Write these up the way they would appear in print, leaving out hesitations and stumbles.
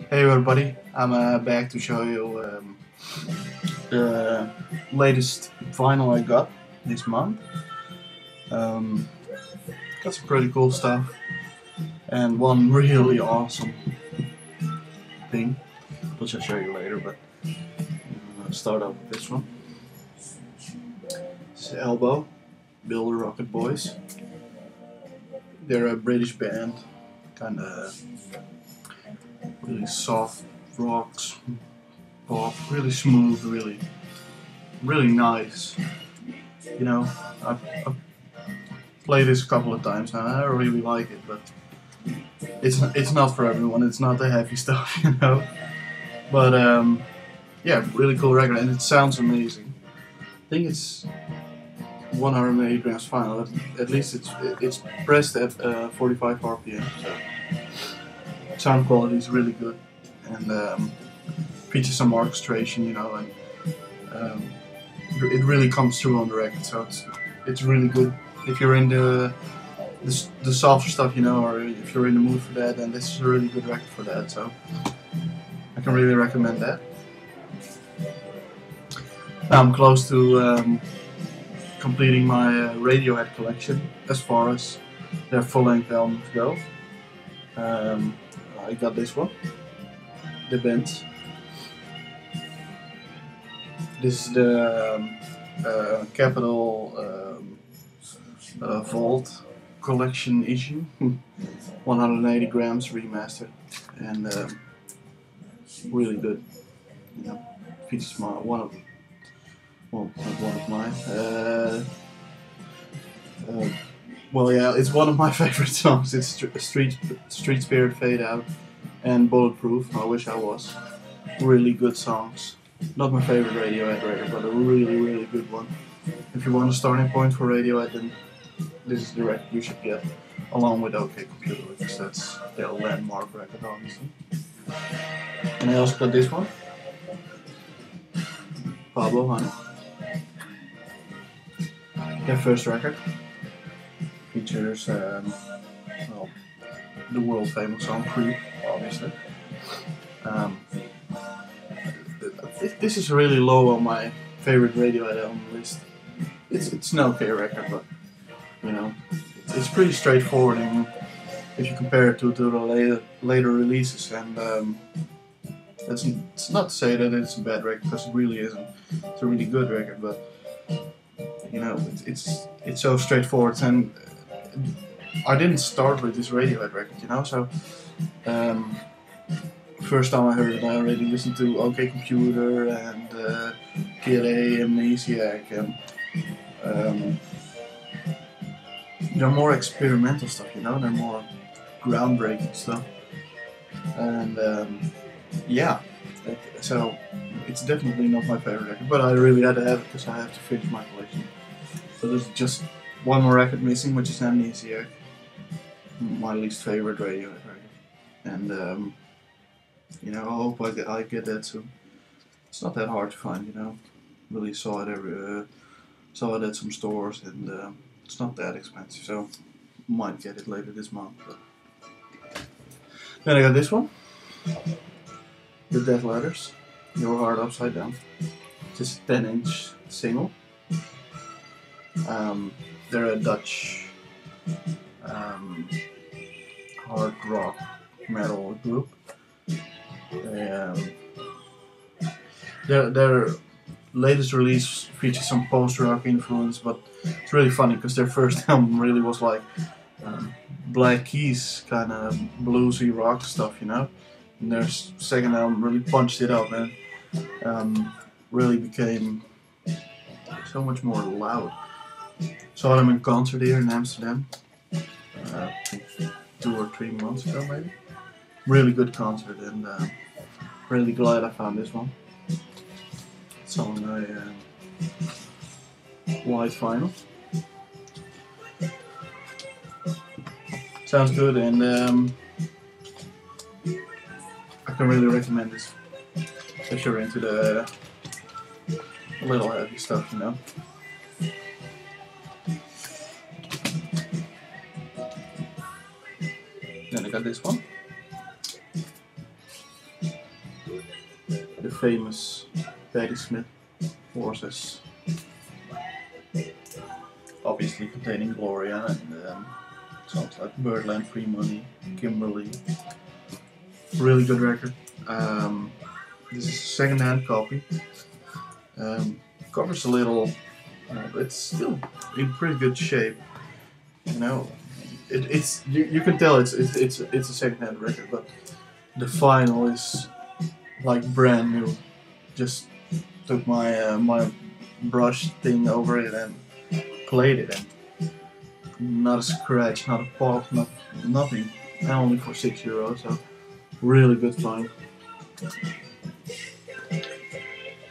Hey everybody, I'm back to show you the latest vinyl I got this month. Um, got some pretty cool stuff and one really awesome thing, which I'll show you later, but I'll start out with this one. It's Elbow, Bill the Rocket Boys. They're a British band, kinda really soft rocks, pop, really smooth, really nice. You know, I've played this a couple of times and I really like it, but it's not for everyone. It's not the heavy stuff, you know. But yeah, really cool record, and it sounds amazing. I think it's 180 grams final. At least it's pressed at 45 RPM, so sound quality is really good, and features some orchestration, you know, and it really comes through on the record. So it's really good if you're into the softer stuff, you know, or if you're in the mood for that, then this is a really good record for that. So I can really recommend that. Now I'm close to completing my Radiohead collection as far as their full-length albums go. I got this one, The Bends. This is the Capital Vault collection issue, 180 grams remastered, and really good. You know, features one of mine. Well, yeah, it's one of my favorite songs. It's Street Spirit, Fade Out, and Bulletproof. I wish I was. Really good songs. Not my favorite Radiohead record, but a really good one. If you want a starting point for Radiohead, then this is the record you should get, along with OK Computer, because that's their landmark record, obviously. And I also got this one, Pablo Honey. Their first record features well, the world famous song Creep, obviously. This is really low on my favorite Radiohead album list. It's an okay record, but you know, it's pretty straightforward if you compare it to the later releases. And it's not to say that it's a bad record, because it really isn't. It's a really good record, but you know, it's so straightforward. And I didn't start with this Radiohead record, you know, so first time I heard it, I already listened to OK Computer and Kid A, Amnesiac, and they're more experimental stuff, you know, they're more groundbreaking stuff, and yeah, so it's definitely not my favorite record, but I really had to have it because I have to finish my collection. So there's just one more record missing, which is Amnesiac, my least favorite Radiohead record, and you know, I hope I get that soon. It's not that hard to find, you know. Really saw it at some stores, and it's not that expensive, so might get it later this month. But then I got this one, The Death Letters, Your Heart Upside Down. Just a 10-inch single. They're a Dutch hard rock metal group. Their latest release features some post-rock influence, but it's really funny because their first album really was like Black Keys kind of bluesy rock stuff, you know. And their second album really punched it up and really became so much more loud. Saw them in concert here in Amsterdam 2 or 3 months ago, maybe. Really good concert, and really glad I found this one. It's on a white vinyl. Sounds good, and I can really recommend this if you're into the little heavy stuff, you know. Then I got this one. famous Patti Smith horses, obviously containing Gloria and songs like Birdland, Free Money, Kimberly. Really good record. This is a second-hand copy. Cover's a little, it's still in pretty good shape. You know, it's you can tell it's a second-hand record, but the vinyl is like brand new. Just took my my brush thing over it and played it, and not a scratch, not a pop, nothing. And only for €6, so really good find.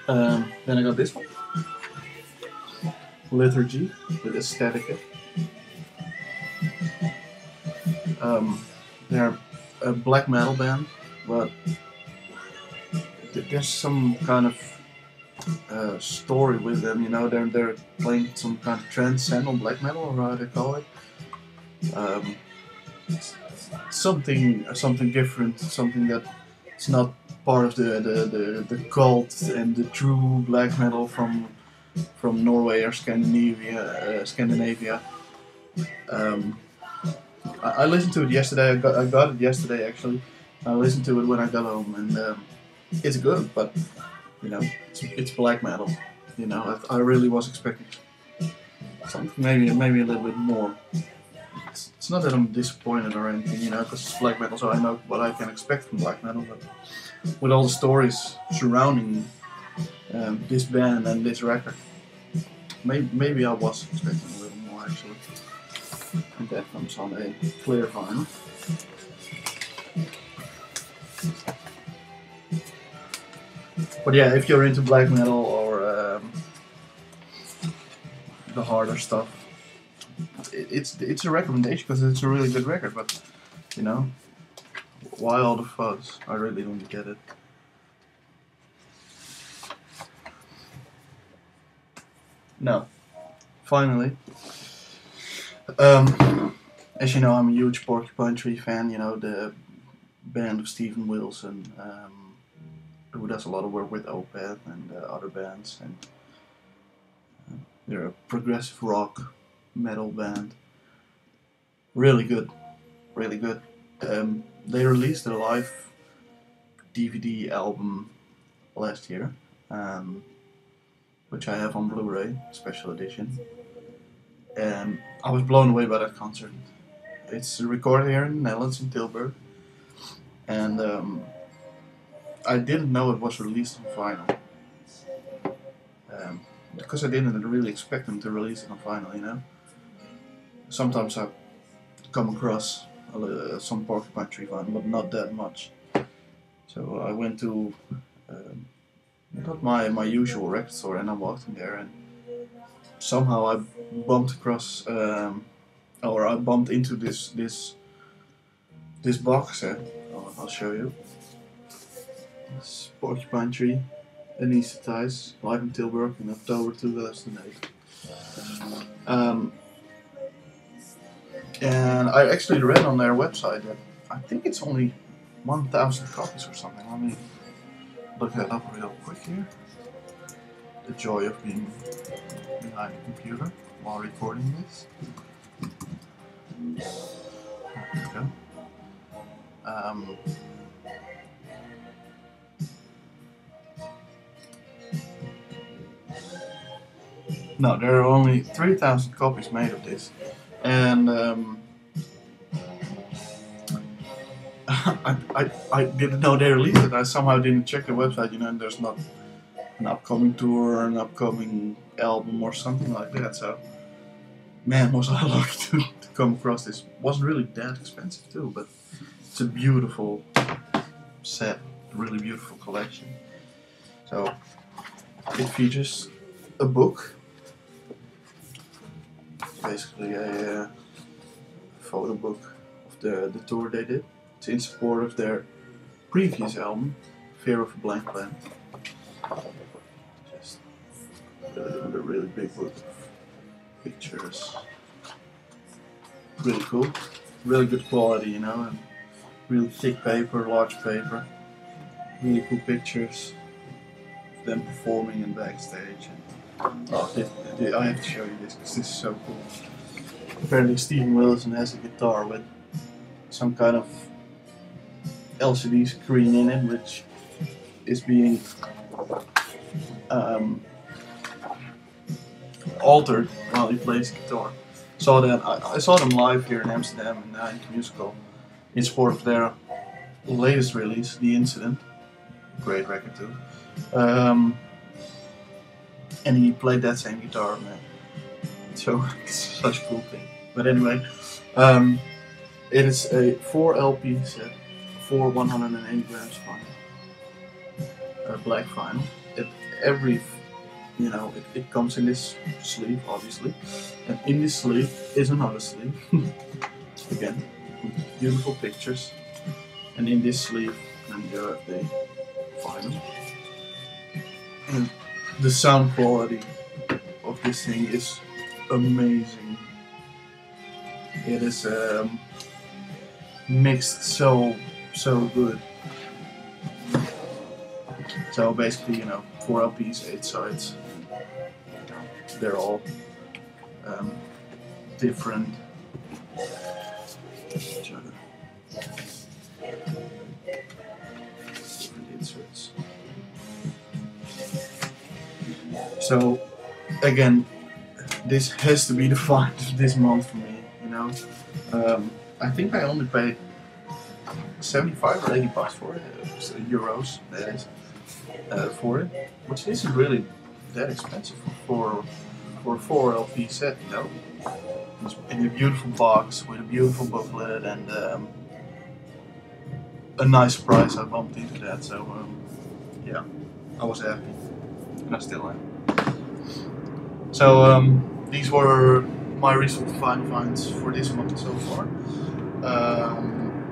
Then I got this one, Liturgy with Aesthetica. They're a black metal band, but there's some kind of story with them. You know, they're playing some kind of transcendental black metal, or how they call it. Something different, something that it's not part of the cult and the true black metal from Norway or Scandinavia. I listened to it yesterday. I got it yesterday actually. I listened to it when I got home, and it's good, but you know, it's black metal. You know, I really was expecting something maybe a little bit more. It's not that I'm disappointed or anything, you know, because it's black metal, so I know what I can expect from black metal. But with all the stories surrounding this band and this record, maybe I was expecting a little more actually. And that comes on a clear vinyl. But yeah, if you're into black metal or the harder stuff, it's a recommendation because it's a really good record. But you know, why all the fuzz? I really don't get it. Now, finally, as you know, I'm a huge Porcupine Tree fan. You know, the band of Steven Wilson, who does a lot of work with Opeth and other bands, and they're a progressive rock metal band. Really good, really good. They released their live DVD album last year, which I have on Blu-ray, special edition. And I was blown away by that concert. It's recorded here in the Netherlands, in Tilburg, and I didn't know it was released on vinyl. Because I didn't really expect them to release it on vinyl, you know. Sometimes I come across some Porcupine Tree vinyl, but not that much. So I went to not my usual record store, and I walked in there, and somehow I bumped across, or I bumped into this box set. I'll show you. It's Porcupine Tree, Anesthetized, live in Tilburg in October 2008. And I actually read on their website that I think it's only 1,000 copies or something. Let me look that up real quick here. The joy of being behind the computer while recording this. There we go. No, there are only 3,000 copies made of this, and I didn't know they released it. I somehow didn't check the website, you know, and there's not an upcoming tour, an upcoming album or something like that. So, man, was I lucky to come across this. Wasn't really that expensive too, but it's a beautiful set, really beautiful collection. So it features a book, basically a photo book of the tour they did. It's in support of their previous album, Fear of a Blank Planet. Just a really big book of pictures. Really cool, really good quality, you know, and really thick paper, large paper, really cool pictures. them performing in backstage. And, I have to show you this because this is so cool. Apparently Steven Wilson has a guitar with some kind of LCD screen in it, which is being altered while he plays guitar. I saw them live here in Amsterdam in the Heineken Musical in support of their latest release, The Incident. Great record too. And he played that same guitar, man. So it's such a cool thing. But anyway, it is a 4 LP set for 180 grams vinyl, black vinyl. It comes in this sleeve, obviously, and in this sleeve is another sleeve. Again, with beautiful pictures. And in this sleeve, then you have the vinyl. And the sound quality of this thing is amazing. It is mixed so good. So basically, 4 LPs, 8 sides. They're all different. Different inserts. So again, this has to be the find of this month for me. I think I only paid 75 or 80 bucks for it, euros that is, for it, which isn't really that expensive for a 4 LP set, It's in a beautiful box with a beautiful booklet and a nice price. I bumped into that, so yeah, I was happy, and I still am. So these were my recent vinyl finds for this month so far.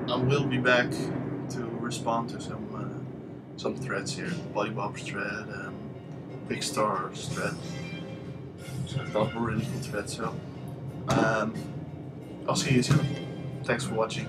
I will be back to respond to some threads here. Body Bob's thread, Big Star's thread. So I thought were really cool threads. So I'll see you soon. Thanks for watching.